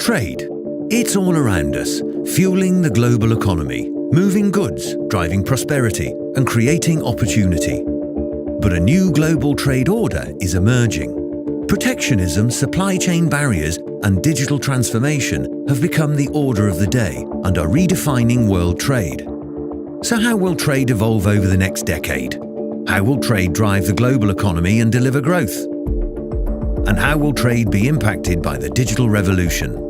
Trade. It's all around us, fueling the global economy, moving goods, driving prosperity, and creating opportunity. But a new global trade order is emerging. Protectionism, supply chain barriers, and digital transformation have become the order of the day and are redefining world trade. So how will trade evolve over the next decade? How will trade drive the global economy and deliver growth? And how will trade be impacted by the digital revolution?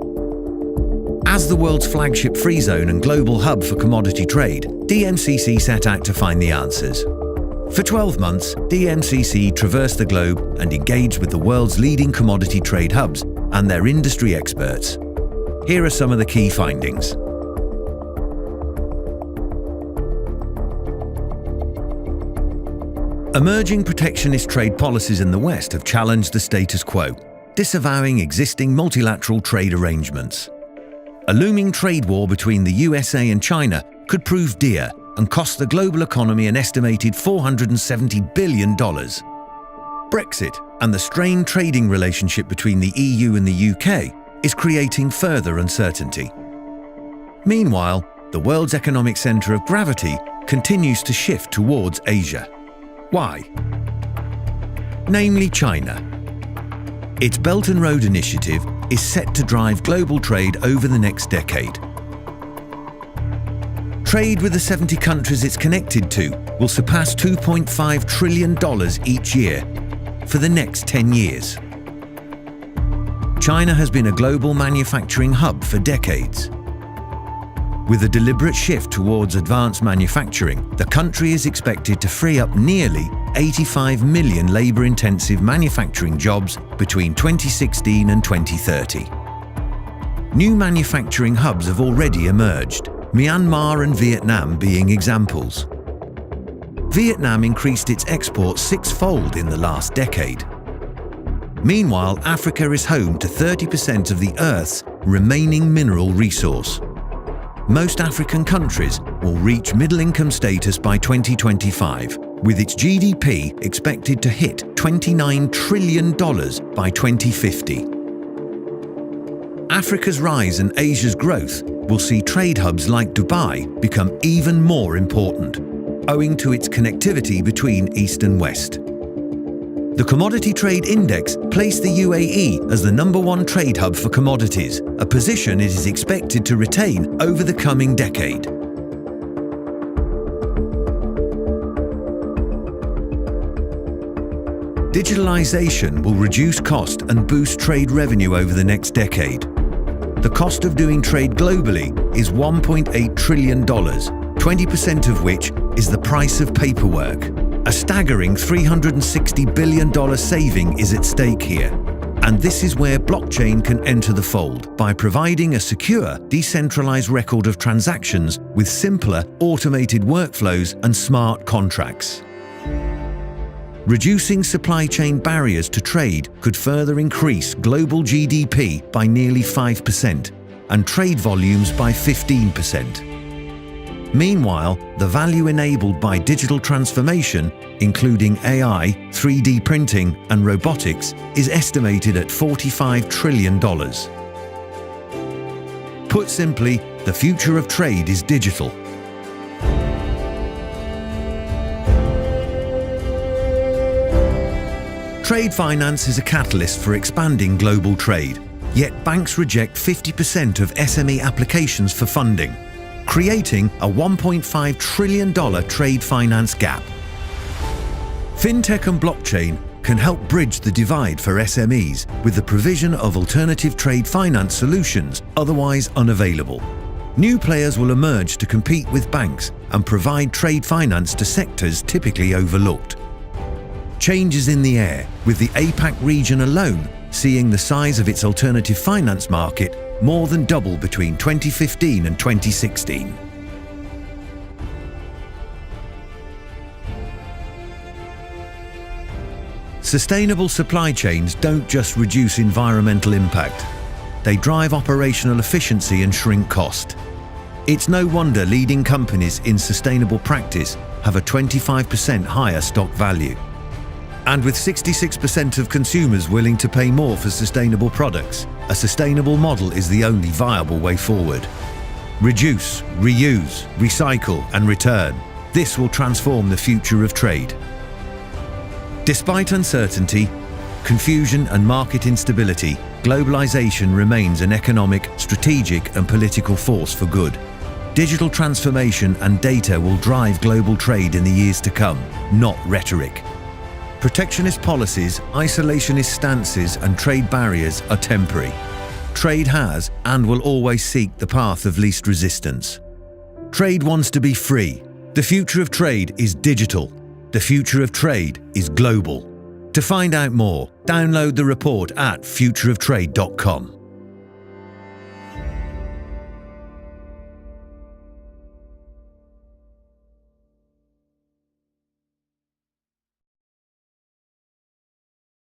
As the world's flagship free zone and global hub for commodity trade, dmcc set out to find the answers. For 12 months, dmcc traversed the globe and engaged with the world's leading commodity trade hubs and their industry experts. Here are some of the key findings. Emerging protectionist trade policies in the West have challenged the status quo, disavowing existing multilateral trade arrangements. A looming trade war between the USA and China could prove dear and cost the global economy an estimated $470 billion. Brexit and the strained trading relationship between the EU and the UK is creating further uncertainty. Meanwhile, the world's economic centre of gravity continues to shift towards Asia. Why? Namely China. Its Belt and Road Initiative is set to drive global trade over the next decade. Trade with the 70 countries it's connected to will surpass $2.5 trillion each year for the next 10 years. China has been a global manufacturing hub for decades. With a deliberate shift towards advanced manufacturing, the country is expected to free up nearly 85 million labour-intensive manufacturing jobs between 2016 and 2030. New manufacturing hubs have already emerged, Myanmar and Vietnam being examples. Vietnam increased its exports six-fold in the last decade. Meanwhile, Africa is home to 30% of the Earth's remaining mineral resource. Most African countries will reach middle-income status by 2025, with its GDP expected to hit $29 trillion by 2050. Africa's rise and Asia's growth will see trade hubs like Dubai become even more important, owing to its connectivity between East and West. The Commodity Trade Index placed the UAE as the #1 trade hub for commodities, a position it is expected to retain over the coming decade. Digitalization will reduce cost and boost trade revenue over the next decade. The cost of doing trade globally is $1.8 trillion, 20% of which is the price of paperwork. A staggering $360 billion saving is at stake here. And this is where blockchain can enter the fold by providing a secure, decentralized record of transactions with simpler, automated workflows and smart contracts. Reducing supply chain barriers to trade could further increase global GDP by nearly 5% and trade volumes by 15%. Meanwhile, the value enabled by digital transformation, including AI, 3D printing, and robotics, is estimated at $45 trillion. Put simply, the future of trade is digital. Trade finance is a catalyst for expanding global trade, yet banks reject 50% of SME applications for funding, creating a $1.5 trillion trade finance gap. Fintech and blockchain can help bridge the divide for SMEs with the provision of alternative trade finance solutions otherwise unavailable. New players will emerge to compete with banks and provide trade finance to sectors typically overlooked. Change is in the air, with the APAC region alone seeing the size of its alternative finance market more than double between 2015 and 2016. Sustainable supply chains don't just reduce environmental impact, they drive operational efficiency and shrink cost. It's no wonder leading companies in sustainable practice have a 25% higher stock value. And with 66% of consumers willing to pay more for sustainable products, a sustainable model is the only viable way forward. Reduce, reuse, recycle and return. This will transform the future of trade. Despite uncertainty, confusion and market instability, globalization remains an economic, strategic and political force for good. Digital transformation and data will drive global trade in the years to come, not rhetoric. Protectionist policies, isolationist stances and trade barriers are temporary. Trade has and will always seek the path of least resistance. Trade wants to be free. The future of trade is digital. The future of trade is global. To find out more, download the report at futureoftrade.com.